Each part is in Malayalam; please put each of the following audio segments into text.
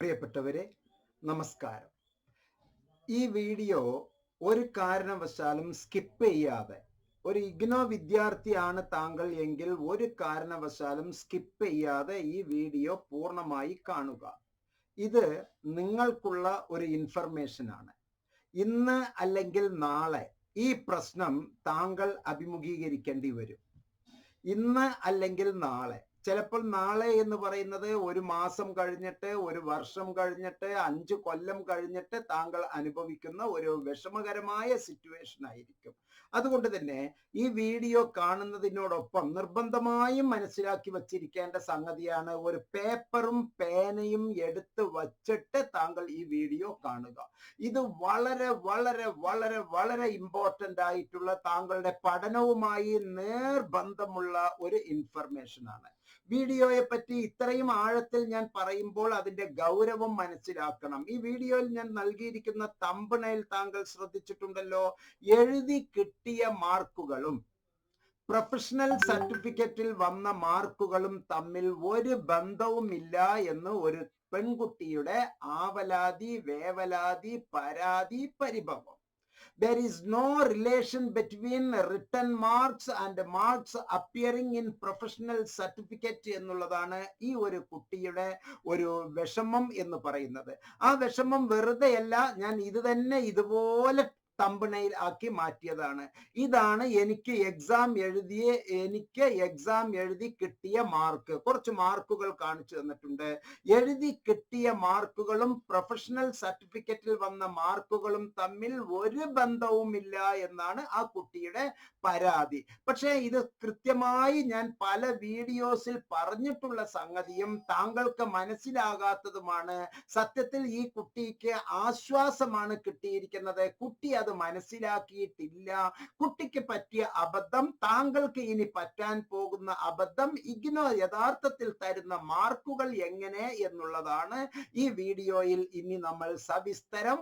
പ്രിയപ്പെട്ടവരെ, നമസ്കാരം. ഈ വീഡിയോ ഒരു കാരണവശാലും സ്കിപ്പ് ചെയ്യാതെ, ഒരു ഇഗ്നോ വിദ്യാർത്ഥിയാണ് താങ്കൾ എങ്കിൽ ഒരു കാരണവശാലും സ്കിപ്പ് ചെയ്യാതെ ഈ വീഡിയോ പൂർണ്ണമായി കാണുക. ഇത് നിങ്ങൾക്കുള്ള ഒരു ഇൻഫർമേഷൻ ആണ്. ഇന്ന് അല്ലെങ്കിൽ നാളെ ഈ പ്രശ്നം താങ്കൾ അഭിമുഖീകരിക്കേണ്ടി വരും. ഇന്ന് അല്ലെങ്കിൽ നാളെ, ചിലപ്പോൾ നാളെ എന്ന് പറയുന്നത് ഒരു മാസം കഴിഞ്ഞിട്ട്, ഒരു വർഷം കഴിഞ്ഞിട്ട്, 5 കൊല്ലം കഴിഞ്ഞിട്ട് താങ്കൾ അനുഭവിക്കുന്ന ഒരു വിഷമകരമായ സിറ്റുവേഷൻ ആയിരിക്കും. അതുകൊണ്ട് തന്നെ ഈ വീഡിയോ കാണുന്നതിനോടൊപ്പം നിർബന്ധമായും മനസ്സിലാക്കി വച്ചിരിക്കേണ്ട സംഗതിയാണ്, ഒരു പേപ്പറും പേനയും എടുത്ത് വച്ചിട്ട് താങ്കൾ ഈ വീഡിയോ കാണുക. ഇത് വളരെ വളരെ വളരെ വളരെ ഇമ്പോർട്ടൻ്റ് ആയിട്ടുള്ള, താങ്കളുടെ പഠനവുമായി നേർബന്ധമുള്ള ഒരു ഇൻഫർമേഷൻ ആണ്. വീഡിയോയെ പറ്റി ഇത്രയും ആഴത്തിൽ ഞാൻ പറയുമ്പോൾ അതിന്റെ ഗൗരവം മനസ്സിലാക്കണം. ഈ വീഡിയോയിൽ ഞാൻ നൽകിയിരിക്കുന്ന തമ്പനെയിൽ താങ്കൾ ശ്രദ്ധിച്ചിട്ടുണ്ടല്ലോ. എഴുതി കിട്ടിയ മാർക്കുകളും പ്രൊഫഷണൽ സർട്ടിഫിക്കറ്റിൽ വന്ന മാർക്കുകളും തമ്മിൽ ഒരു ബന്ധവുമില്ല എന്ന് ഒരു പെൺകുട്ടിയുടെ ആവലാതി, വേവലാതി, പരാതി, പരിഭവം. There is no relation between written marks and marks appearing in professional certificate എന്നുള്ളതാണ് ഈ ഒരു കുട്ടിയുടെ ഒരു വിഷമം എന്ന് പറയുന്നത്. ആ വിഷമം വെറുതെയല്ല, ഞാൻ ഇത് തന്നെ ഇതുപോലെ തമ്പനെയിൽ ആക്കി മാറ്റിയതാണ്. ഇതാണ് എനിക്ക് എക്സാം എഴുതി കിട്ടിയ മാർക്ക്. കുറച്ച് മാർക്കുകൾ കാണിച്ചു തന്നിട്ടുണ്ട്. എഴുതി കിട്ടിയ മാർക്കുകളും പ്രൊഫഷണൽ സർട്ടിഫിക്കറ്റിൽ വന്ന മാർക്കുകളും തമ്മിൽ ഒരു ബന്ധവുമില്ല എന്നാണ് ആ കുട്ടിയുടെ പരാതി. പക്ഷേ ഇത് കൃത്യമായി ഞാൻ പല വീഡിയോസിൽ പറഞ്ഞിട്ടുള്ള സംഗതിയും താങ്കൾക്ക് മനസ്സിലാകാത്തതുമാണ്. സത്യത്തിൽ ഈ കുട്ടിക്ക് ആശ്വാസമാണ് കിട്ടിയിരിക്കുന്നത്. കുട്ടി അത് മനസ്സിലാക്കിയിട്ടില്ല. കുട്ടിക്ക് പറ്റിയ അബദ്ധം, താങ്കൾക്ക് ഇനി പറ്റാൻ പോകുന്ന അബദ്ധം, ഇഗ്നോ യഥാർത്ഥത്തിൽ തരുന്ന മാർക്കുകൾ എങ്ങനെ എന്നുള്ളതാണ് ഈ വീഡിയോയിൽ ഇനി നമ്മൾ സവിസ്തരം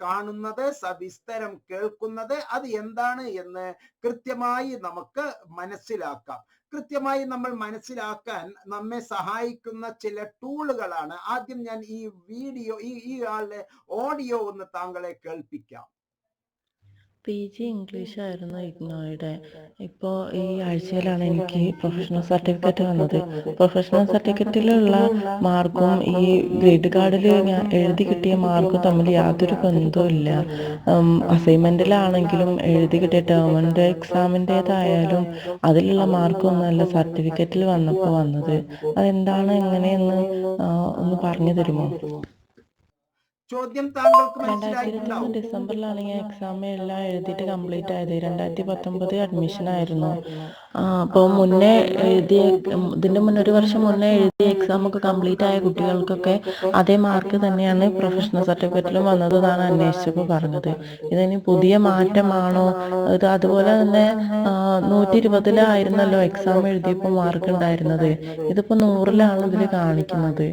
കാണുന്നത്, സവിസ്തരം കേൾക്കുന്നത്. അത് എന്താണ് എന്ന് കൃത്യമായി നമുക്ക് മനസ്സിലാക്കാം. കൃത്യമായി നമ്മൾ മനസ്സിലാക്കാൻ നമ്മെ സഹായിക്കുന്ന ചില ടൂളുകളാണ്. ആദ്യം ഞാൻ ഈ വീഡിയോ, ഈ ആളുടെ ഓഡിയോ ഒന്ന് താങ്കളെ കേൾപ്പിക്കാം. PG ഇംഗ്ലീഷ് ആയിരുന്നു ഇഗ്നോയുടെ. ഇപ്പോൾ ഈ ആഴ്ചയിലാണ് എനിക്ക് പ്രൊഫഷണൽ സർട്ടിഫിക്കറ്റ് വന്നത്. പ്രൊഫഷണൽ സർട്ടിഫിക്കറ്റിലുള്ള മാർക്കും ഈ ഗ്രേഡ് കാർഡിൽ ഞാൻ എഴുതി കിട്ടിയ മാർക്കും തമ്മിൽ യാതൊരു ബന്ധവും ഇല്ല. അസൈൻമെൻറ്റിലാണെങ്കിലും എഴുതി കിട്ടിയ ടേമിൻ്റെ എക്സാമിൻ്റേതായാലും അതിലുള്ള മാർക്കൊന്നുമല്ല സർട്ടിഫിക്കറ്റിൽ വന്നപ്പോൾ വന്നത്. അതെന്താണ് എങ്ങനെയെന്ന് ഒന്ന് പറഞ്ഞു തരുമോ? ചോദ്യം താങ്കൾക്ക് 2021 ഡിസംബറിലാണ് ഞാൻ എക്സാം എല്ലാം എഴുതിയിട്ട് കംപ്ലീറ്റ് ആയത്. 2019 അഡ്മിഷൻ ആയിരുന്നു. അപ്പോൾ മുന്നേ ഇതിൻ്റെ മുന്നേ ഒരു വർഷം മുന്നേ എഴുതിയ എക്സാം ഒക്കെ കംപ്ലീറ്റ് ആയ കുട്ടികൾക്കൊക്കെ അതേ മാർക്ക് തന്നെയാണ് പ്രൊഫഷണൽ സർട്ടിഫിക്കറ്റിലും വന്നത് എന്നാണ് അന്വേഷിച്ചപ്പോൾ പറഞ്ഞത്. ഇതിന് പുതിയ മാറ്റമാണോ? ഇത് അതുപോലെ തന്നെ 120-ലായിരുന്നല്ലോ എക്സാം എഴുതിയപ്പോൾ മാർക്ക് ഉണ്ടായിരുന്നത്. ഇതിപ്പോൾ 100-ലാണ് ഇതിൽ കാണിക്കുന്നത്.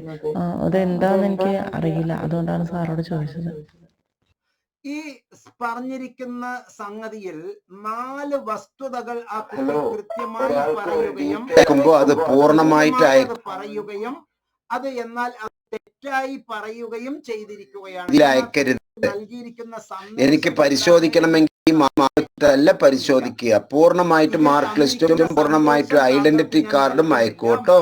അതെന്താണെന്ന് എനിക്ക് അറിയില്ല. അതുകൊണ്ടാണ് സാറോട് ചോദിച്ചത്. ഈ പറഞ്ഞിരിക്കുന്ന സംഗതിയിൽ 4 വസ്തുതകൾ ആ കുട്ടി കൃത്യമായി പറയുകയും അത് പൂർണ്ണമായിട്ട് പറയുകയും അത് എന്നാൽ തെറ്റായി പറയുകയും ചെയ്തിരിക്കുകയാണ്. നൽകിയിരിക്കുന്ന എനിക്ക് പരിശോധിക്കണമെങ്കിൽ അല്ല പരിശോധിക്കുക, പൂർണ്ണമായിട്ട് മാർക്ക് ലിസ്റ്റും പൂർണ്ണമായിട്ട് ഐഡന്റിറ്റി കാർഡും അയക്കോട്ടോ.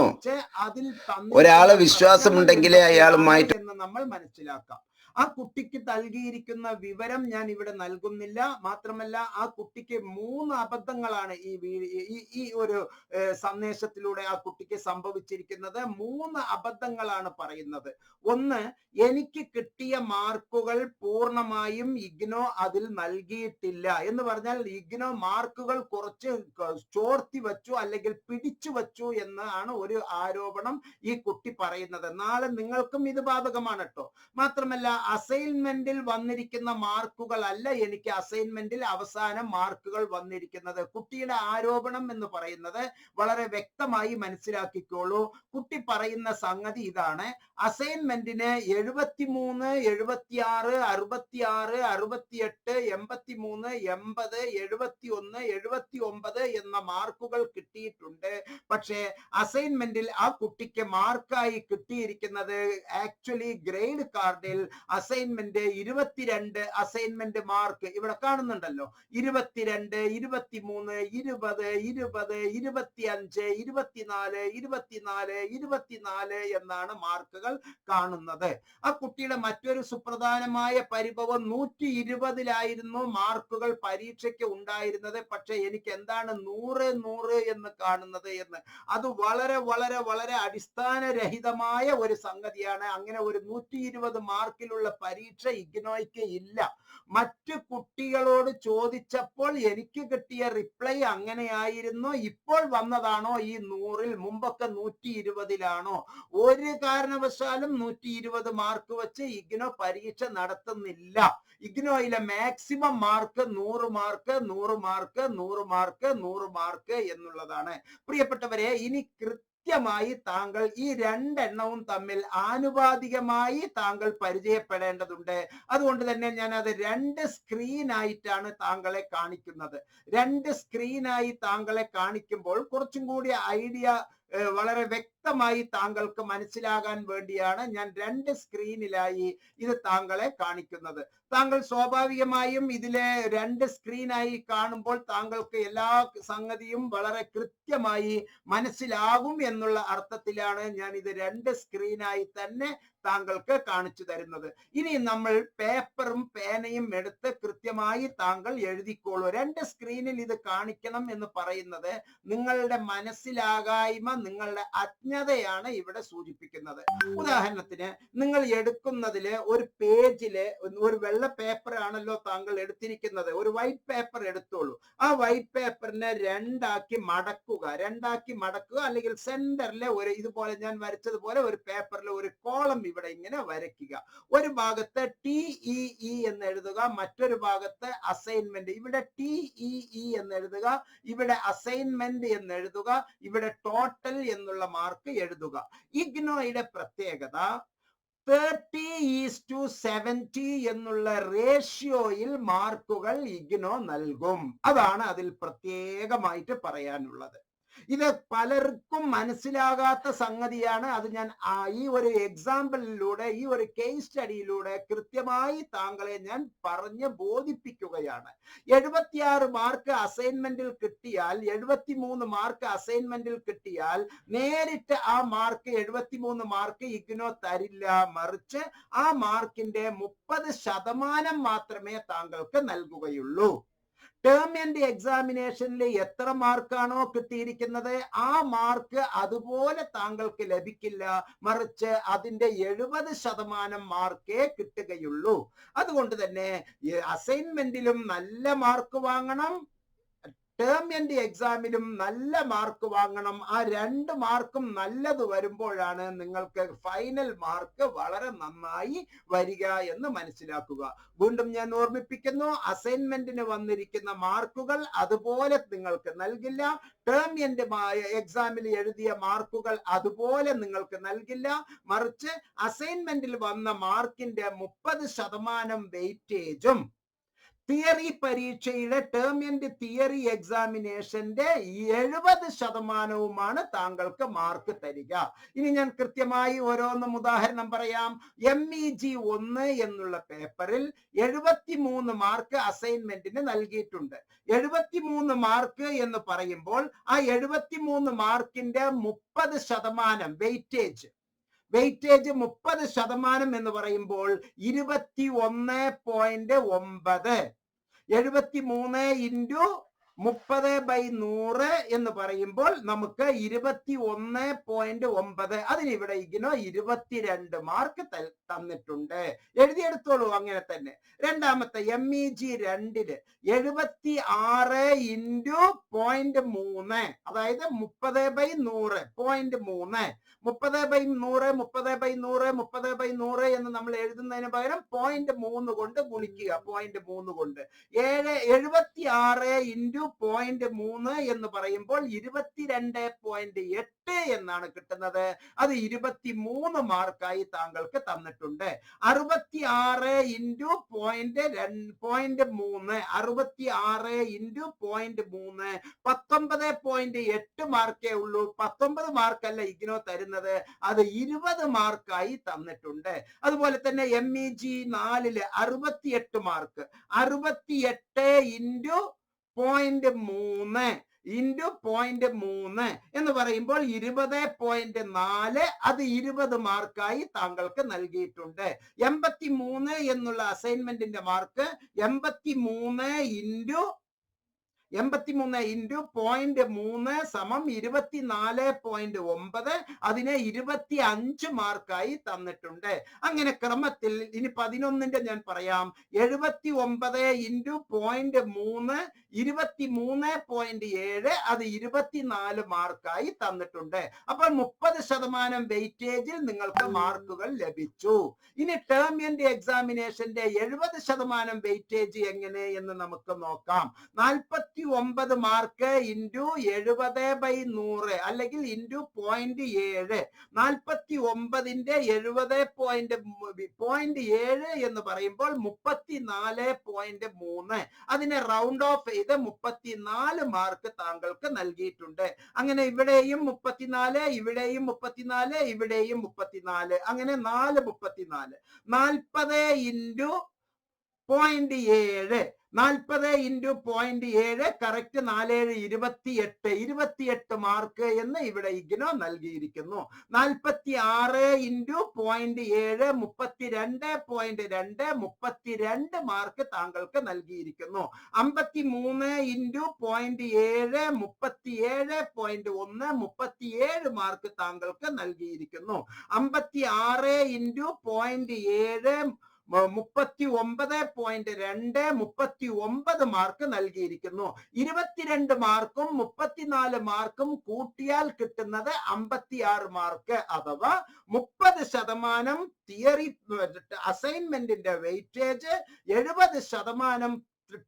ഒരാള് വിശ്വാസമുണ്ടെങ്കിലേ അയാളുമായിട്ട് നമ്മൾ മനസ്സിലാക്കാം. ആ കുട്ടിക്ക് നൽകിയിരിക്കുന്ന വിവരം ഞാൻ ഇവിടെ നൽകുന്നില്ല. മാത്രമല്ല, ആ കുട്ടിക്ക് 3 അബദ്ധങ്ങളാണ് ഈ ഒരു സന്ദേശത്തിലൂടെ ആ കുട്ടിക്ക് സംഭവിച്ചിരിക്കുന്നത്. 3 അബദ്ധങ്ങളാണ് പറയുന്നത്. ഒന്ന്, എനിക്ക് കിട്ടിയ മാർക്കുകൾ പൂർണ്ണമായും ഇഗ്നോ അതിൽ നൽകിയിട്ടില്ല എന്ന് പറഞ്ഞാൽ ഇഗ്നോ മാർക്കുകൾ കുറച്ച് ചോർത്തി വച്ചു അല്ലെങ്കിൽ പിടിച്ചു വച്ചു എന്നാണ് ഒരു ആരോപണം ഈ കുട്ടി പറയുന്നത്. നാളെ നിങ്ങൾക്കും ഇത് ബാധകമാണ് കേട്ടോ. മാത്രമല്ല, അസൈൻമെന്റിൽ വന്നിരിക്കുന്ന മാർക്കുകൾ അല്ല എനിക്ക് അസൈൻമെന്റിൽ അവസാന മാർക്കുകൾ വന്നിരിക്കുന്നത്. കുട്ടിയുടെ ആരോപണം എന്ന് പറയുന്നത് വളരെ വ്യക്തമായി മനസ്സിലാക്കിക്കോളൂ. കുട്ടി പറയുന്ന സംഗതി ഇതാണ്: അസൈൻമെന്റിന് 73, 76, 66, 68, 83, 80, 71, 79 എന്ന മാർക്കുകൾ കിട്ടിയിട്ടുണ്ട്. പക്ഷേ അസൈൻമെന്റിൽ ആ കുട്ടിക്ക് മാർക്കായി കിട്ടിയിരിക്കുന്നത് ആക്ച്വലി ഗ്രേഡ് കാർഡിൽ അസൈൻമെന്റ് 22 അസൈൻമെന്റ് മാർക്ക് ഇവിടെ കാണുന്നുണ്ടല്ലോ. 22, 23, 20, 20, 25, 24, 24, 24 എന്നാണ് മാർക്കുകൾ കാണുന്നത്. ആ കുട്ടിയുടെ മറ്റൊരു സുപ്രധാനമായ പരിഭവം 120-ലായിരുന്നു മാർക്കുകൾ പരീക്ഷയ്ക്ക് ഉണ്ടായിരുന്നത്. പക്ഷെ എനിക്ക് എന്താണ് 100, 100 എന്ന് കാണുന്നത് എന്ന്. അത് വളരെ വളരെ വളരെ അടിസ്ഥാനരഹിതമായ ഒരു സംഗതിയാണ്. അങ്ങനെ ഒരു 120 മാർക്കിലുള്ള പരീക്ഷ ഇഗ്നോയ്ക്ക് ഇല്ല. മറ്റു കുട്ടികളോട് ചോദിച്ചപ്പോൾ എനിക്ക് കിട്ടിയ റിപ്ലൈ അങ്ങനെയായിരുന്നു. ഇപ്പോൾ വന്നതാണോ ഈ 100-ൽ? മുമ്പൊക്കെ 120-ലാണോ? ഒരു കാരണവശാലും 120 മാർക്ക് വെച്ച് ഇഗ്നോ പരീക്ഷ നടത്തുന്നില്ല. ഇഗ്നോയിലെ maximum mark 100 mark, 100 mark, 100 mark, 100 mark എന്നുള്ളതാണ്. പ്രിയപ്പെട്ടവരെ, ഇനി കൃത്യമായി താങ്കൾ ഈ രണ്ടെണ്ണവും തമ്മിൽ ആനുപാതികമായി താങ്കൾ പരിചയപ്പെടേണ്ടതുണ്ട്. അതുകൊണ്ട് തന്നെ ഞാൻ അത് 2 സ്ക്രീനായിട്ടാണ് താങ്കളെ കാണിക്കുന്നത്. 2 സ്ക്രീനായി താങ്കളെ കാണിക്കുമ്പോൾ കുറച്ചും കൂടി ഐഡിയ വളരെ വ്യക്തമായി താങ്കൾക്ക് മനസ്സിലാകാൻ വേണ്ടിയാണ് ഞാൻ 2 സ്ക്രീനിലായി ഇത് താങ്കളെ കാണിക്കുന്നത്. താങ്കൾ സ്വാഭാവികമായും ഇതിലെ 2 സ്ക്രീനായി കാണുമ്പോൾ താങ്കൾക്ക് എല്ലാ സംഗതിയും വളരെ കൃത്യമായി മനസ്സിലാകും എന്നുള്ള അർത്ഥത്തിലാണ് ഞാൻ ഇത് 2 സ്ക്രീനായി തന്നെ താങ്കൾക്ക് കാണിച്ചു തരുന്നത്. ഇനി നമ്മൾ പേപ്പറും പേനയും എടുത്ത് കൃത്യമായി താങ്കൾ എഴുതിക്കോളൂ. 2 സ്ക്രീനിൽ ഇത് കാണിക്കണം എന്ന് പറയുന്നത് നിങ്ങളുടെ മനസ്സിലാകായ്മ, നിങ്ങളുടെ അജ്ഞതയാണ് ഇവിടെ സൂചിപ്പിക്കുന്നത്. ഉദാഹരണത്തിന്, നിങ്ങൾ എടുക്കുന്നതില് ഒരു പേജില് ഒരു വെള്ള പേപ്പർ ആണല്ലോ താങ്കൾ എടുത്തിരിക്കുന്നത്. ഒരു വൈറ്റ് പേപ്പർ എടുത്തോളൂ. ആ വൈറ്റ് പേപ്പറിനെ 2ആക്കി മടക്കുക. 2ആക്കി മടക്കുക, അല്ലെങ്കിൽ സെന്ററിലെ ഒരു ഇതുപോലെ ഞാൻ വരച്ചതുപോലെ ഒരു പേപ്പറിൽ ഒരു കോളം ഇവിടെ ഇങ്ങനെ വരയ്ക്കുക. ഒരു ഭാഗത്ത് TEE എന്ന് എഴുതുക, മറ്റൊരു ഭാഗത്ത് അസൈൻമെന്റ്. ഇവിടെ TEE എന്ന് എഴുതുക, ഇവിടെ അസൈൻമെന്റ് എന്ന് എഴുതുക, ഇവിടെ ടോട്ടൽ എന്നുള്ള മാർക്ക് എഴുതുക. ഇഗ്നോയുടെ പ്രത്യേകത 30:70 എന്നുള്ള റേഷ്യോയിൽ മാർക്കുകൾ ഇഗ്നോ നൽകും. അതാണ് അതിൽ പ്രത്യേകമായിട്ട് പറയാനുള്ളത്. ഇത് പലർക്കും മനസ്സിലാകാത്ത സംഗതിയാണ്. അത് ഞാൻ ഈ ഒരു എക്സാമ്പിളിലൂടെ, ഈ ഒരു കേസ് സ്റ്റഡിയിലൂടെ കൃത്യമായി താങ്കളെ ഞാൻ പറഞ്ഞ് ബോധിപ്പിക്കുകയാണ്. 76 മാർക്ക് അസൈൻമെന്റിൽ കിട്ടിയാൽ, 73 മാർക്ക് അസൈൻമെന്റിൽ കിട്ടിയാൽ നേരിട്ട് ആ മാർക്ക് 73 മാർക്ക് ഇഗ്നോ തരില്ല. മറിച്ച് ആ മാർക്കിന്റെ 30% മാത്രമേ താങ്കൾക്ക് നൽകുകയുള്ളൂ. ടേം ആൻഡ് എക്സാമിനേഷനിൽ എത്ര മാർക്കാണോ കിട്ടിയിരിക്കുന്നത് ആ മാർക്ക് അതുപോലെ താങ്കൾക്ക് ലഭിക്കില്ല. മറിച്ച് അതിന്റെ 70% മാർക്കേ കിട്ടുകയുള്ളൂ. അതുകൊണ്ട് തന്നെ അസൈൻമെന്റിലും നല്ല മാർക്ക് വാങ്ങണം, ടേം ആൻഡ് എക്സാമിലും നല്ല മാർക്ക് വാങ്ങണം. ആ 2 മാർക്കും നല്ലത് വരുമ്പോഴാണ് നിങ്ങൾക്ക് ഫൈനൽ മാർക്ക് വളരെ നന്നായി വരിക എന്ന് മനസ്സിലാക്കുക. വീണ്ടും ഞാൻ ഓർമ്മിപ്പിക്കുന്നു, അസൈൻമെന്റിന് വന്നിരിക്കുന്ന മാർക്കുകൾ അതുപോലെ നിങ്ങൾക്ക് നൽകില്ല. ടേം ആൻഡ് എക്സാമിൽ എഴുതിയ മാർക്കുകൾ അതുപോലെ നിങ്ങൾക്ക് നൽകില്ല. മറിച്ച് അസൈൻമെന്റിൽ വന്ന മാർക്കിന്റെ 30% വെയിറ്റേജും തിയറി പരീക്ഷയുടെ ടേം ആൻഡ് തിയറി എക്സാമിനേഷന്റെ 70%വുമാണ് താങ്കൾക്ക് മാർക്ക് തരിക. ഇനി ഞാൻ കൃത്യമായി ഓരോന്നും ഉദാഹരണം പറയാം. MEG 1 എന്നുള്ള പേപ്പറിൽ 73 മാർക്ക് അസൈൻമെന്റിന് നൽകിയിട്ടുണ്ട്. 73 മാർക്ക് എന്ന് പറയുമ്പോൾ ആ 73 മാർക്കിന്റെ 30% വെയിറ്റേജ് 30% എന്ന് പറയുമ്പോൾ 21.9. 73 × 30/100 എന്ന് പറയുമ്പോൾ നമുക്ക് 21.9. അതിനിവിടെ ഇഗ്നോ 22 മാർക്ക് തന്നിട്ടുണ്ട്. എഴുതിയെടുത്തോളൂ അങ്ങനെ തന്നെ. രണ്ടാമത്തെ MEG 2-ല് 76 × 0.3, അതായത് 30/100 0.3. 30/100 എന്ന് നമ്മൾ എഴുതുന്നതിന് പകരം 0.3 കൊണ്ട് ഗുണിക്കുക. 0.3 കൊണ്ട് 76 × 0.3 എന്ന് പറയുമ്പോൾ 22.8 എന്നാണ് കിട്ടുന്നത്. അത് 23 മാർക്കായി താങ്കൾക്ക് തന്നിട്ടുണ്ട്. 66 × 0.3 66 × 0.3 19.8 മാർക്കേ ഉള്ളൂ. 19 മാർക്കല്ല ഇഗ്നോ തരുന്നത്, അത് 20 മാർക്കായി തന്നിട്ടുണ്ട്. അതുപോലെ തന്നെ MEG 4-ല് 68 മാർക്ക്. 68 × 0.3 എന്ന് പറയുമ്പോൾ 20.4, അത് 20 മാർക്കായി താങ്കൾക്ക് നൽകിയിട്ടുണ്ട്. 83 എന്നുള്ള അസൈൻമെന്റിന്റെ മാർക്ക് 83 × 0.3 സമം 24.9, അതിനെ 25 മാർക്കായി തന്നിട്ടുണ്ട്. അങ്ങനെ ക്രമത്തിൽ ഇനി 11ന്റെ ഞാൻ പറയാം. 79 × 0.3 23.7, അത് 24 മാർക്കായി തന്നിട്ടുണ്ട്. അപ്പോൾ 30% വെയിറ്റേജിൽ നിങ്ങൾക്ക് മാർക്കുകൾ ലഭിച്ചു. ഇനി ടേം ആൻഡ് എക്സാമിനേഷന്റെ 70% വെയിറ്റേജ് എങ്ങനെ എന്ന് നമുക്ക് നോക്കാം. 49 മാർക്ക് × 70/100 അല്ലെങ്കിൽ × 0.7. 49ന്റെ 70.7 എന്ന് പറയുമ്പോൾ 34.3. അതിനെ റൗണ്ട് ഓഫ് ചെയ്ത് 34 മാർക്ക് താങ്കൾക്ക് നൽകിയിട്ടുണ്ട്. അങ്ങനെ ഇവിടെയും 34, ഇവിടെയും 34, ഇവിടെയും 34, അങ്ങനെ 4 34. 40 × 0.7. 40 × 0.7 കറക്റ്റ് 4 7 28 മാർക്ക് എന്ന് ഇവിടെ ഇഗ്നോ നൽകിയിരിക്കുന്നു. 46 × 0.7 32.2 32 മാർക്ക് താങ്കൾക്ക് നൽകിയിരിക്കുന്നു. 53 × 0.7 37.1 37 മാർക്ക് താങ്കൾക്ക് നൽകിയിരിക്കുന്നു. 56 × 0.7 39.2 39 മാർക്ക് നൽകിയിരിക്കുന്നു. 22 മാർക്കും 34 മാർക്കും കൂട്ടിയാൽ കിട്ടുന്നത് 56 മാർക്ക്, അഥവാ 30% തിയറി അസൈൻമെന്റിന്റെ വെയിറ്റേജ്, 70%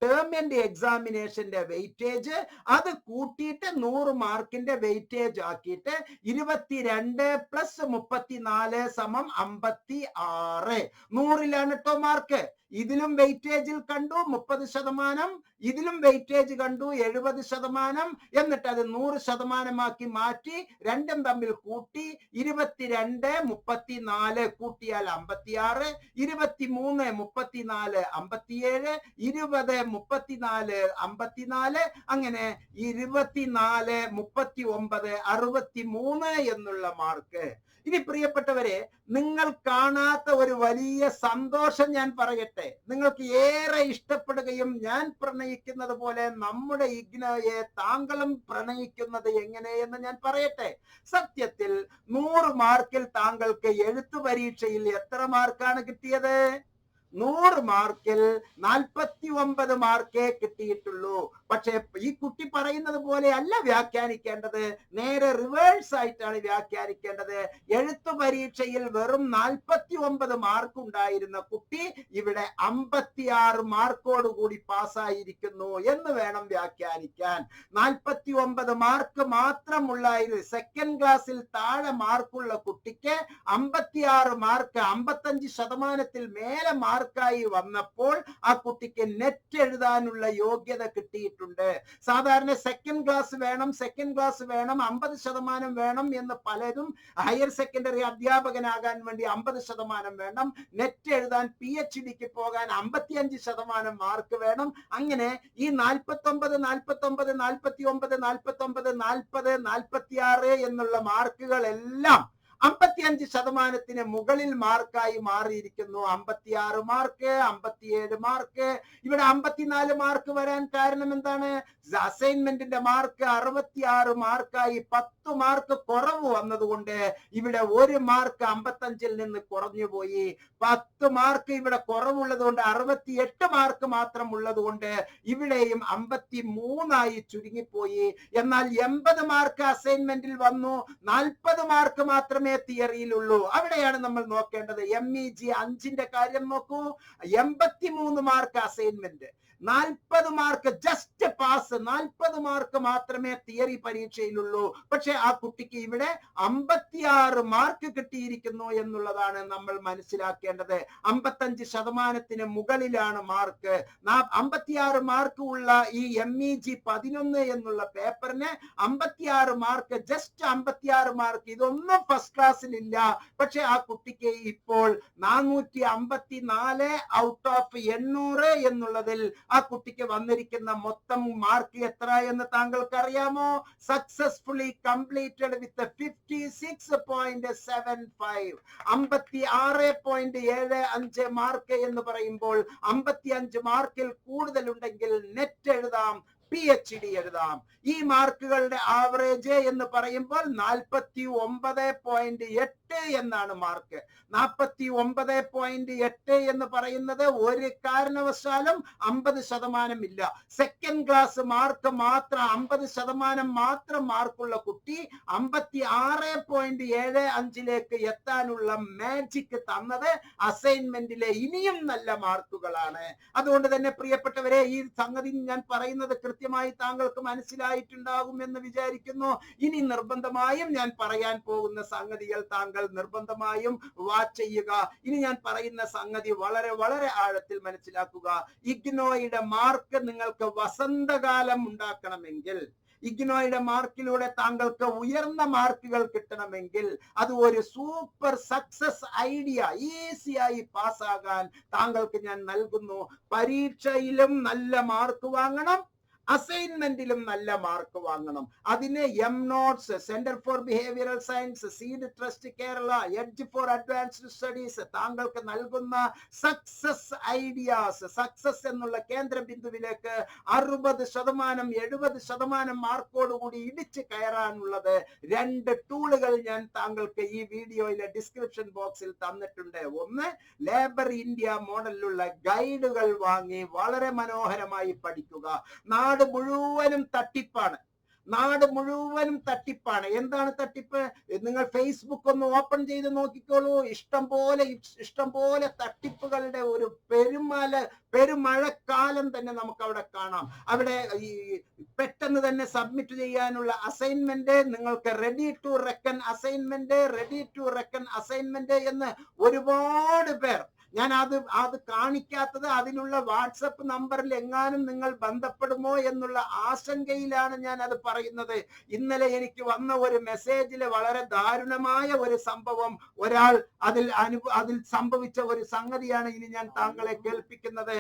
ടേം ആൻഡ് എക്സാമിനേഷന്റെ വെയിറ്റേജ്, അത് കൂട്ടിയിട്ട് 100 മാർക്കിന്റെ വെയിറ്റേജ് ആക്കിയിട്ട് 22 + 34 = 56. 100ലാണ് കേട്ടോ മാർക്ക്. ഇതിലും വെയിറ്റേജിൽ കണ്ടു 30%, ഇതിലും വെയിറ്റേജ് കണ്ടു 70%, എന്നിട്ട് അത് 100% മാറ്റി രണ്ടും തമ്മിൽ കൂട്ടി 22 34 കൂട്ടിയാൽ 56, 23 34 57, 20 34 54, അങ്ങനെ 24 39 63 എന്നുള്ള മാർക്ക്. ഇനി പ്രിയപ്പെട്ടവരെ, നിങ്ങൾ കാണാത്ത ഒരു വലിയ സന്തോഷം ഞാൻ പറയട്ടെ. നിങ്ങൾക്ക് ഏറെ ഇഷ്ടപ്പെടുകയും ഞാൻ പ്രണയിക്കുന്നത് പോലെ നമ്മുടെ ഇഗ്നോയെ താങ്കളും പ്രണയിക്കുന്നത് എങ്ങനെയെന്ന് ഞാൻ പറയട്ടെ. സത്യത്തിൽ 100 മാർക്കിൽ താങ്കൾക്ക് എഴുത്തു പരീക്ഷയിൽ എത്ര മാർക്കാണ് കിട്ടിയത്? 100 മാർക്കിൽ 49 മാർക്കേ കിട്ടിയിട്ടുള്ളൂ. പക്ഷെ ഈ കുട്ടി പറയുന്നത് പോലെ അല്ല വ്യാഖ്യാനിക്കേണ്ടത്, നേരെ റിവേഴ്സ് ആയിട്ടാണ് വ്യാഖ്യാനിക്കേണ്ടത്. എഴുത്തു പരീക്ഷയിൽ വെറും 49 മാർക്ക് ഉണ്ടായിരുന്ന കുട്ടി ഇവിടെ 56 മാർക്കോടുകൂടി പാസ്സായിരിക്കുന്നു എന്ന് വേണം വ്യാഖ്യാനിക്കാൻ. 49 മാർക്ക് മാത്രമുള്ള സെക്കൻഡ് ക്ലാസ്സിൽ താഴെ മാർക്കുള്ള കുട്ടിക്ക് 56 മാർക്ക് 55% മേലെ മാർക്കായി വന്നപ്പോൾ ആ കുട്ടിക്ക് നെറ്റ് എഴുതാനുള്ള യോഗ്യത കിട്ടിയിട്ടുണ്ട്. സാധാരണ സെക്കൻഡ് ക്ലാസ് വേണം 50% വേണം എന്ന് പലരും, ഹയർ സെക്കൻഡറി അധ്യാപകനാകാൻ വേണ്ടി 50% വേണം, നെറ്റ് എഴുതാൻ PhDക്ക് പോകാൻ 55% മാർക്ക് വേണം. അങ്ങനെ ഈ 49 49 49 49 40 46 എന്നുള്ള മാർക്കുകളെല്ലാം 55% മുകളിൽ മാർക്കായി മാറിയിരിക്കുന്നു. 56 മാർക്ക്, 57 മാർക്ക്. ഇവിടെ 54 മാർക്ക് വരാൻ കാരണം എന്താണ്? അസൈൻമെന്റിന്റെ മാർക്ക് 66 മാർക്കായി 10 മാർക്ക് കുറവ് വന്നതുകൊണ്ട് ഇവിടെ 1 മാർക്ക് 55-ൽ നിന്ന് കുറഞ്ഞുപോയി. 10 മാർക്ക് ഇവിടെ കുറവുള്ളത് കൊണ്ട് 68 മാർക്ക് മാത്രം ഉള്ളത് കൊണ്ട് ഇവിടെയും 53 ചുരുങ്ങിപ്പോയി. എന്നാൽ 80 മാർക്ക് അസൈൻമെന്റിൽ വന്നു, 40 മാർക്ക് മാത്രമേ തിയറിയിലുള്ളൂ. അവിടെയാണ് നമ്മൾ നോക്കേണ്ടത്. MEG 5-ന്റെ കാര്യം നോക്കൂ. 83 mark assignment, 40 mark just pass, 40 mark മാത്രമേ തിയറി പരീക്ഷയിലുള്ളൂ. പക്ഷെ ആ കുട്ടിക്ക് ഇവിടെ 56 മാർക്ക് കിട്ടിയിരിക്കുന്നു എന്നുള്ളതാണ് നമ്മൾ മനസ്സിലാക്കേണ്ടത്. 55% മുകളിലാണ് മാർക്ക്. 56 മാർക്ക് ഉള്ള ഈ MEG 11 എന്നുള്ള പേപ്പറിന് 56 മാർക്ക്, ജസ്റ്റ് 56 മാർക്ക്, ഇതൊന്നും ഫസ്റ്റ് ക്ലാസ്സിലില്ല. പക്ഷെ ആ കുട്ടിക്ക് ഇപ്പോൾ 454 ഔട്ട് ഓഫ് 800 എന്നുള്ളതിൽ ആ കുട്ടിക്ക് വന്നിരിക്കുന്ന മൊത്തം മാർക്ക് എത്ര എന്ന് താങ്കൾക്ക് അറിയാമോ? സക്സസ്ഫുള്ളി കംപ്ലീറ്റഡ് വിത്ത് 56.75, 56.75 മാർക്ക് എന്ന് പറയുമ്പോൾ 55 മാർക്കിൽ കൂടുതലുണ്ടെങ്കിൽ നെറ്റ് എഴുതാം, PhD എഴുതാം. ഈ മാർക്കുകളുടെ ആവറേജ് എന്ന് പറയുമ്പോൾ 49.8 എന്നാണ് മാർക്ക്. 49.8 എന്ന് പറയുന്നത് ഒരു കാരണവശാലും 50% ഇല്ല. സെക്കൻഡ് ക്ലാസ് മാർക്ക് മാത്രം 50% മാത്രം മാർക്കുള്ള കുട്ടി 56.75ലേക്ക് എത്താനുള്ള മാജിക് തന്നത് അസൈൻമെന്റിലെ ഇനിയും നല്ല മാർക്കുകളാണ്. അതുകൊണ്ട് തന്നെ പ്രിയപ്പെട്ടവരെ, ഈ സംഗതി ഞാൻ പറയുന്നത് കൃത്യമായി താങ്കൾക്ക് മനസ്സിലായിട്ടുണ്ടാകും എന്ന് വിചാരിക്കുന്നു. ഇനി നിർബന്ധമായും ഞാൻ പറയാൻ പോകുന്ന സംഗതികൾ താങ്കൾ നിർബന്ധമായും വാച്ച് ചെയ്യുക. ഇനി ഞാൻ പറയുന്ന സംഗതി വളരെ വളരെ ആഴത്തിൽ മനസ്സിലാക്കുക. ഇഗ്നോയുടെ മാർക്ക് നിങ്ങൾക്ക് വസന്തകാലം ഉണ്ടാക്കണമെങ്കിൽ, ഇഗ്നോയുടെ മാർക്കിലൂടെ താങ്കൾക്ക് ഉയർന്ന മാർക്കുകൾ കിട്ടണമെങ്കിൽ, അത് ഒരു സൂപ്പർ സക്സസ് ഐഡിയ, ഈസിയായി പാസ്സാകാൻ താങ്കൾക്ക് ഞാൻ നൽകുന്നു. പരീക്ഷയിലും നല്ല മാർക്ക് വാങ്ങണം, അസൈൻമെന്റിലും നല്ല മാർക്ക് വാങ്ങണം. അതിന് MNotes, centre for behavioural science, seed trust Kerala, edge for advanced studies താങ്കൾക്ക് നൽകുന്ന സക്സസ് ഐഡിയാസ്, സക്സസ് എന്നുള്ള കേന്ദ്ര ബിന്ദുവിലേക്ക് 60%, 70% മാർക്കോടുകൂടി ഇടിച്ച് കയറാനുള്ളത് 2 ടൂളുകൾ ഞാൻ താങ്കൾക്ക് ഈ വീഡിയോയിലെ ഡിസ്ക്രിപ്ഷൻ ബോക്സിൽ തന്നിട്ടുണ്ട്. ഒന്ന്, ലേബർ ഇന്ത്യ മോഡലിലുള്ള ഗൈഡുകൾ വാങ്ങി വളരെ മനോഹരമായി പഠിക്കുക. നാട് മുഴുവനും തട്ടിപ്പാണ്, നാട് മുഴുവനും തട്ടിപ്പാണ്. എന്താണ് തട്ടിപ്പ്? നിങ്ങൾ ഫേസ്ബുക്ക് ഒന്ന് ഓപ്പൺ ചെയ്ത് നോക്കിക്കോളൂ. ഇഷ്ടം പോലെ തട്ടിപ്പുകളുടെ ഒരു പെരുമഴക്കാലം തന്നെ നമുക്ക് അവിടെ കാണാം. അവിടെ ഈ പെട്ടെന്ന് തന്നെ സബ്മിറ്റ് ചെയ്യാനുള്ള അസൈൻമെന്റ്, നിങ്ങൾക്ക് റെഡി ടു റെക്കൺ അസൈൻമെന്റ് എന്ന് ഒരുപാട് പേർ, ഞാൻ അത് കാണിക്കാത്തത് അതിനുള്ള വാട്സപ്പ് നമ്പറിൽ എങ്ങാനും നിങ്ങൾ ബന്ധപ്പെടുമോ എന്നുള്ള ആശങ്കയിലാണ് ഞാൻ അത് പറയുന്നത്. ഇന്നലെ എനിക്ക് വന്ന ഒരു മെസ്സേജിൽ വളരെ ദാരുണമായ ഒരു സംഭവം, ഒരാൾ അതിൽ സംഭവിച്ച ഒരു സംഗതിയാണ് ഇനി ഞാൻ താങ്കളെ കേൾപ്പിക്കുന്നത്.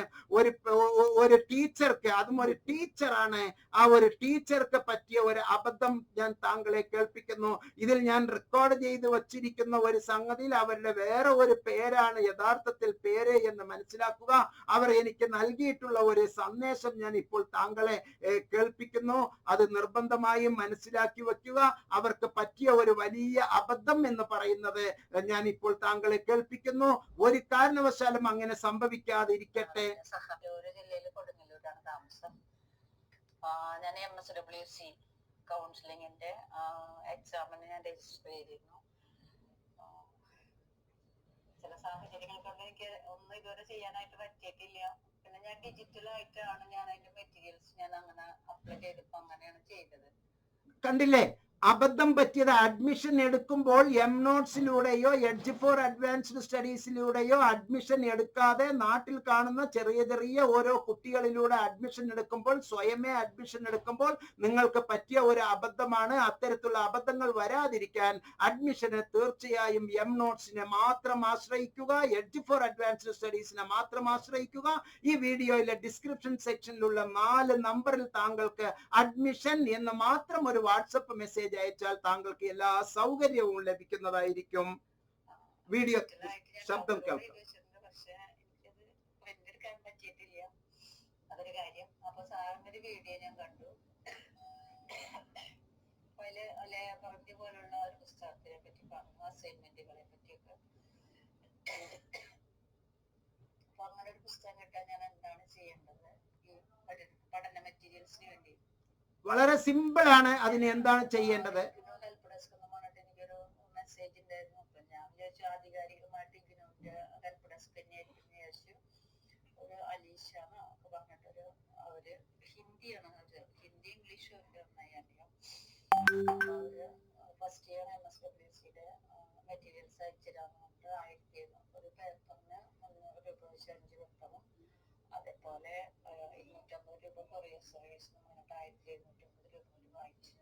ഒരു ടീച്ചർക്ക്, അതും ഒരു ടീച്ചറാണ്, ആ ഒരു ടീച്ചർക്ക് പറ്റിയ ഒരു അബദ്ധം ഞാൻ താങ്കളെ കേൾപ്പിക്കുന്നു. ഇതിൽ ഞാൻ റെക്കോർഡ് ചെയ്ത് വച്ചിരിക്കുന്ന ഒരു സംഗതിയിൽ അവരുടെ വേറെ ഒരു പേരാണ് യഥാർത്ഥത്തിൽ പേര് എന്ന് മനസ്സിലാക്കുക. അവർ എനിക്ക് നൽകിയിട്ടുള്ള ഒരു സന്ദേശം ഞാൻ ഇപ്പോൾ താങ്കളെ കേൾപ്പിക്കുന്നു. അത് നിർബന്ധമായും മനസ്സിലാക്കി വെക്കുക. അവർക്ക് പറ്റിയ ഒരു വലിയ അബദ്ധം എന്ന് പറയുന്നത് ഞാൻ ഇപ്പോൾ താങ്കളെ കേൾപ്പിക്കുന്നു. ഒരു കാരണവശാലും അങ്ങനെ സംഭവിക്കാതിരിക്കട്ടെ. ജില്ലയിൽ കൊടുങ്ങല്ലൂരാണ് താമസം. ഞാൻ MSWC കൗൺസിലിങ്ങിന്റെ എക്സാമിന് ഞാൻ രജിസ്റ്റർ ചെയ്തിരുന്നു. ചില സാഹചര്യങ്ങൾ കൊണ്ട് എനിക്ക് ഒന്നും ഇതുവരെ ചെയ്യാനായിട്ട് പറ്റിയിട്ടില്ല. പിന്നെ ഞാൻ ഡിജിറ്റലായിട്ടാണ് ഞാൻ അതിന്റെ മെറ്റീരിയൽസ് ഞാൻ അങ്ങനെ അപ്ലൈ ചെയ്തപ്പോ അങ്ങനെയാണ് ചെയ്തത്. കണ്ടില്ലേ, അബദ്ധം പറ്റിയത്. അഡ്മിഷൻ എടുക്കുമ്പോൾ എംനോട്സിലൂടെയോ എഡ്ജ് ഫോർ അഡ്വാൻസ്ഡ് സ്റ്റഡീസിലൂടെയോ അഡ്മിഷൻ എടുക്കാതെ നാട്ടിൽ കാണുന്ന ചെറിയ ചെറിയ ഓരോ കുട്ടികളിലൂടെ അഡ്മിഷൻ എടുക്കുമ്പോൾ, സ്വയമേ അഡ്മിഷൻ എടുക്കുമ്പോൾ നിങ്ങൾക്ക് പറ്റിയ ഒരു അബദ്ധമാണ്. അത്തരത്തിലുള്ള അബദ്ധങ്ങൾ വരാതിരിക്കാൻ അഡ്മിഷന് തീർച്ചയായും എംനോട്സിനെ മാത്രം ആശ്രയിക്കുക, എഡ്ജ് ഫോർ അഡ്വാൻസ്ഡ് സ്റ്റഡീസിനെ മാത്രം ആശ്രയിക്കുക. ഈ വീഡിയോയിലെ ഡിസ്ക്രിപ്ഷൻ സെക്ഷനിലുള്ള 4 നമ്പറിൽ താങ്കൾക്ക് അഡ്മിഷൻ എന്ന് മാത്രം ഒരു വാട്സപ്പ് മെസ്സേജ് മെസ്സേജ് അയച്ചാൽ താങ്കൾക്ക് എല്ലാ സൗകര്യവും ലഭിക്കുന്നതായിരിക്കും. വീഡിയോ ശബ്ദം കേൾക്കാം. പക്ഷെ എനിക്കത് പ്രിന്റ് എടുക്കാൻ പറ്റിയിട്ടില്ല, അതൊരു കാര്യം. അപ്പൊ സാറിന്റെ ഒരു വീഡിയോ ഞാൻ കണ്ടു. ലേബറിന്റെ പോലുള്ള ഒരു പുസ്തകത്തിനെ പറ്റി പറഞ്ഞു, അസൈൻമെന്റുകളെ പറ്റിയൊക്കെ. അപ്പൊ അങ്ങനെ ഒരു പുസ്തകം കിട്ടാൻ ഞാൻ എന്താണ് ചെയ്യേണ്ടത് ഈ പഠന മെറ്റീരിയൽസിന് വേണ്ടി? വളരെ സിമ്പിൾ ആണ്. അതിന് എന്താണ് ചെയ്യേണ്ടത്? ഹെൽപ്പ് ഡെസ്ക് എന്ന് പറഞ്ഞിട്ട് എനിക്കൊരു മെസ്സേജ് ഉണ്ടായിരുന്നു. അപ്പൊ ഞാൻ വിചാരിച്ചു ആധികാരികമായിട്ട് ഇതിനോട് ഹെൽപ്പ് ഡെസ്ക് തന്നെയായിരിക്കും വിചാരിച്ചു. ഒരു അലീഷ ഒക്കെ പറഞ്ഞിട്ടൊരു അവര് ഹിന്ദിയാണ്, ഹിന്ദി ഇംഗ്ലീഷും ഒക്കെ നന്നായി അറിയാം. അവര് ഫസ്റ്റ് ഇയർ MSWCയുടെ മെറ്റീരിയൽസ് അയച്ചിടാന്ന് പറഞ്ഞിട്ട് 1700 ഒരു പേപ്പറിന് 300 രൂപ വെച്ച് 5 പുസ്തകം, അതേപോലെ 250 രൂപ കൊറിയർ സർവീസ് എന്ന് പറഞ്ഞിട്ട് 1750 രൂപ വാങ്ങിച്ചിട്ടുണ്ട്.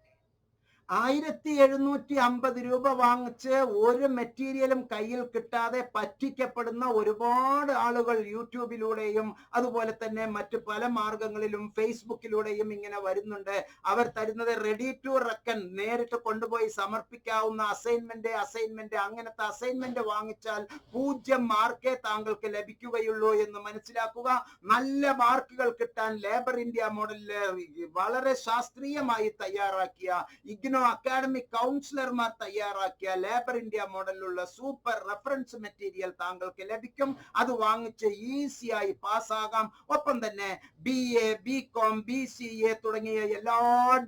1750 രൂപ വാങ്ങിച്ച് ഒരു മെറ്റീരിയലും കയ്യിൽ കിട്ടാതെ പറ്റിക്കപ്പെടുന്ന ഒരുപാട് ആളുകൾ യൂട്യൂബിലൂടെയും അതുപോലെ തന്നെ മറ്റു പല മാർഗങ്ങളിലും ഫേസ്ബുക്കിലൂടെയും ഇങ്ങനെ വരുന്നുണ്ട്. അവർ തരുന്നത് റെഡി ടു റെക്കൺ, നേരിട്ട് കൊണ്ടുപോയി സമർപ്പിക്കാവുന്ന അസൈൻമെന്റ് അങ്ങനത്തെ അസൈൻമെന്റ് വാങ്ങിച്ചാൽ 0 മാർക്കേ താങ്കൾക്ക് ലഭിക്കുകയുള്ളൂ എന്ന് മനസ്സിലാക്കുക. നല്ല മാർക്കുകൾ കിട്ടാൻ ലേബർ ഇന്ത്യ മോഡലില് വളരെ ശാസ്ത്രീയമായി തയ്യാറാക്കിയ ഇഗ്നോ അക്കാഡമിക് കൗൺസിലർമാർ തയ്യാറാക്കിയ ലേബർ ഇന്ത്യ മോഡലിലുള്ള സൂപ്പർ റെഫറൻസ് മെറ്റീരിയൽ താങ്കൾക്ക് ലഭിക്കും. അത് വാങ്ങിച്ച് ഈസിയായി പാസ്സാകാം. ഒപ്പം തന്നെ BA, BCom, BCA തുടങ്ങിയ എല്ലാ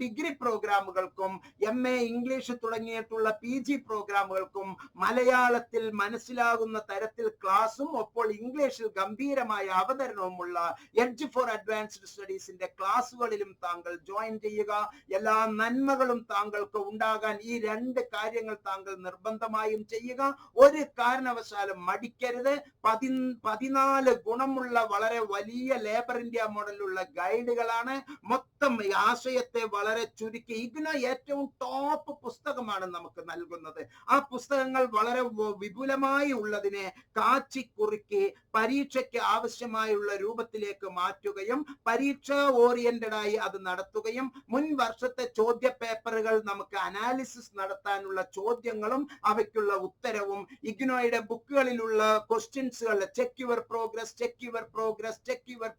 ഡിഗ്രി പ്രോഗ്രാമുകൾക്കും MA ഇംഗ്ലീഷ് തുടങ്ങിയിട്ടുള്ള PG പ്രോഗ്രാമുകൾക്കും മലയാളത്തിൽ മനസ്സിലാകുന്ന തരത്തിൽ ക്ലാസും ഒപ്പോൾ ഇംഗ്ലീഷിൽ ഗംഭീരമായ അവതരണവുമുള്ള എഡ്ജ് ഫോർ അഡ്വാൻസ്ഡ് സ്റ്റഡീസിന്റെ ക്ലാസുകളിലും താങ്കൾ ജോയിൻ ചെയ്യുക. എല്ലാ നന്മകളും താങ്കൾക്ക് ഉണ്ടാകാൻ ഈ 2 കാര്യങ്ങൾ താങ്കൾ നിർബന്ധമായും ചെയ്യുക. ഒരു കാരണവശാലും മടിക്കരുത്. 14 ഗുണമുള്ള വളരെ വലിയ ലേബർ ഇന്ത്യ മോഡലുള്ള ഗൈഡുകളാണ്. മൊത്തം ആശയത്തെ വളരെ ചുരുക്കി ഇഗ്നോ ഏറ്റവും ടോപ്പ് പുസ്തകമാണ് നമുക്ക് നൽകുന്നത്. ആ പുസ്തകങ്ങൾ വളരെ വിപുലമായി ഉള്ളതിനെ കാച്ചി കുറുക്കി പരീക്ഷയ്ക്ക് ആവശ്യമായുള്ള രൂപത്തിലേക്ക് മാറ്റുകയും പരീക്ഷ ഓറിയന്റഡ് ആയി അത് നടത്തുകയും മുൻ വർഷത്തെ ചോദ്യ പേപ്പറുകൾ നമുക്ക് അനാലിസിസ് നടത്താനുള്ള ചോദ്യങ്ങളും അവയ്ക്കുള്ള ഉത്തരവും ഇഗ്നോയുടെ ബുക്കുകളിലുള്ള ക്വസ്റ്റ്യൻസുകൾ ചെക്ക് യുവർ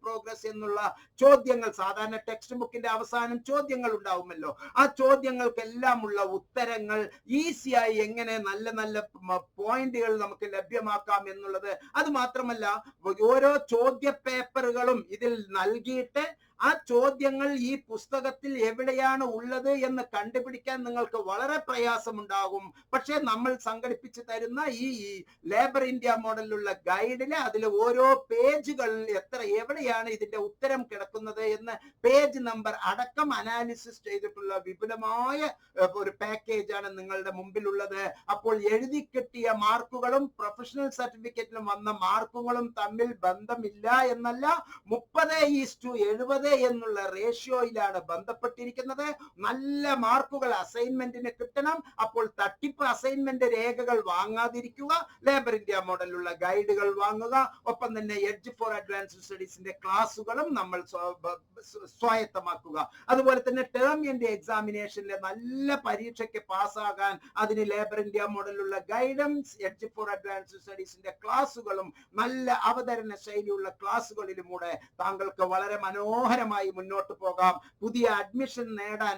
പ്രോഗ്രസ് എന്നുള്ള ചോദ്യങ്ങൾ, സാധാരണ ടെക്സ്റ്റ് ബുക്കിന്റെ അവസാനം ചോദ്യങ്ങൾ ഉണ്ടാവുമല്ലോ, ആ ചോദ്യങ്ങൾക്കെല്ലാം ഉള്ള ഉത്തരങ്ങൾ ഈസിയായി എങ്ങനെ നല്ല നല്ല പോയിന്റുകൾ നമുക്ക് ലഭ്യമാക്കാം എന്നുള്ളത്. അത് മാത്രമല്ല ഓരോ ചോദ്യ പേപ്പറുകളും ഇതിൽ നൽകിയിട്ട് ആ ചോദ്യങ്ങൾ ഈ പുസ്തകത്തിൽ എവിടെയാണ് ഉള്ളത് എന്ന് കണ്ടുപിടിക്കാൻ നിങ്ങൾക്ക് വളരെ പ്രയാസമുണ്ടാകും. പക്ഷെ നമ്മൾ സംഘടിപ്പിച്ചു തരുന്ന ഈ ലേബർ ഇന്ത്യ മോഡലിലുള്ള ഗൈഡില് അതിൽ ഓരോ പേജുകൾ എവിടെയാണ് ഇതിന്റെ ഉത്തരം കിടക്കുന്നത് എന്ന് പേജ് നമ്പർ അടക്കം അനാലിസിസ് ചെയ്തിട്ടുള്ള വിപുലമായ ഒരു പാക്കേജ് ആണ് നിങ്ങളുടെ മുമ്പിലുള്ളത്. അപ്പോൾ എഴുതി കിട്ടിയ മാർക്കുകളും പ്രൊഫഷണൽ സർട്ടിഫിക്കറ്റിലും വന്ന മാർക്കുകളും തമ്മിൽ ബന്ധമില്ല എന്നല്ല, 30:70 എന്നുള്ള റേഷ്യോയിലാണ് ബന്ധപ്പെട്ടിരിക്കുന്നത്. നല്ല മാർക്കുകൾ അസൈൻമെന്റിന് കിട്ടണം. അപ്പോൾ തട്ടിപ്പ് അസൈൻമെന്റ് രേഖകൾ വാങ്ങാതിരിക്കുക, ലേബർ ഇന്ത്യ മോഡലുള്ള ഗൈഡുകൾ വാങ്ങുക. ഒപ്പം തന്നെ എഡ്ജ് ഫോർ അഡ്വാൻസ്ഡ് സ്റ്റഡീസിന്റെ ക്ലാസുകളും നമ്മൾ സ്വായത്തമാക്കുക. അതുപോലെ തന്നെ ടേം എൻഡ് എക്സാമിനേഷനിലെ നല്ല പരീക്ഷയ്ക്ക് പാസ്സാകാൻ അതിന് ലേബർ ഇന്ത്യ മോഡലുള്ള ഗൈഡൻസ്, എഡ്ജ് ഫോർ അഡ്വാൻസ്ഡ് സ്റ്റഡീസിന്റെ ക്ലാസുകളും നല്ല അവതരണ ശൈലിയുള്ള ക്ലാസുകളിലൂടെ താങ്കൾക്ക് വളരെ മനോഹരമായി മുന്നോട്ട് പോകാം. പുതിയ അഡ്മിഷൻ നേടാൻ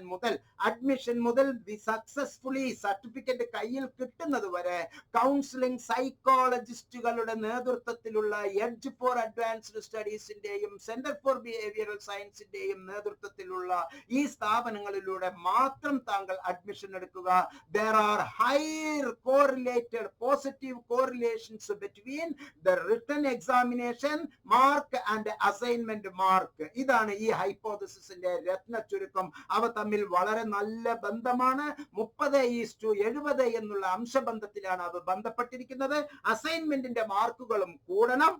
അഡ്മിഷൻ മുതൽ സക്സസ്ഫുള്ളി സർട്ടിഫിക്കറ്റ് കയ്യിൽ കിട്ടുന്നത് വരെ കൗൺസിലിംഗ് സൈക്കോളജിസ്റ്റുകളുടെ നേതൃത്വത്തിലുള്ള എഡ്ജ് ഫോർ അഡ്വാൻസ്ഡ് സ്റ്റഡീസിന്റെയും സെന്റർ ഫോർ ബിഹേവിയറൽ സയൻസിന്റെയും നേതൃത്വത്തിലുള്ള ഈ സ്ഥാപനങ്ങളിലൂടെ മാത്രം താങ്കൾ അഡ്മിഷൻ എടുക്കുക. There are high correlated positive correlations between the written examination mark and assignment mark. ഇതാണ് ഈ ഹൈപ്പോതസിസിന്റെ രത്ന ചുരുക്കം. അവ തമ്മിൽ വളരെ നല്ല ബന്ധമാണ്. 30:70 എന്നുള്ള അംശബന്ധത്തിലാണ് അവ ബന്ധപ്പെട്ടിരിക്കുന്നത്. അസൈൻമെന്റിന്റെ മാർക്കുകളും കൂടണം,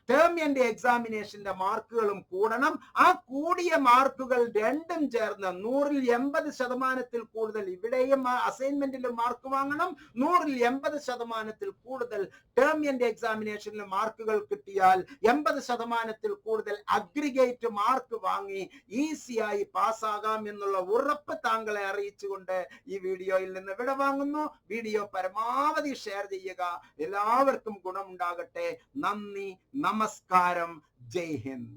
ടേം ആൻഡ് എക്സാമിനേഷന്റെ മാർക്കുകളും കൂടണം. ആ കൂടിയ മാർക്കുകൾ രണ്ടും ചേർന്ന് 100-ൽ 80% കൂടുതൽ ഇവിടെയും അസൈൻമെന്റിലും മാർക്ക് വാങ്ങണം. 100-ൽ 80% കൂടുതൽ ടേം ആൻഡ് എക്സാമിനേഷനിൽ മാർക്കുകൾ കിട്ടിയാൽ 80% കൂടുതൽ അഗ്രിഗേറ്റ് മാർക്ക് വാങ്ങി ഈസിയായി പാസ്സാകാം എന്നുള്ള ഉറപ്പ് താങ്കളെ അറിയിച്ചുകൊണ്ട് ഈ വീഡിയോയിൽ നിന്ന് വിട വാങ്ങുന്നു. വീഡിയോ പരമാവധി ഷെയർ ചെയ്യുക. എല്ലാവർക്കും ഗുണമുണ്ടാകട്ടെ. നന്ദി, നമസ്കാരം, ജയ് ഹിന്ദ്.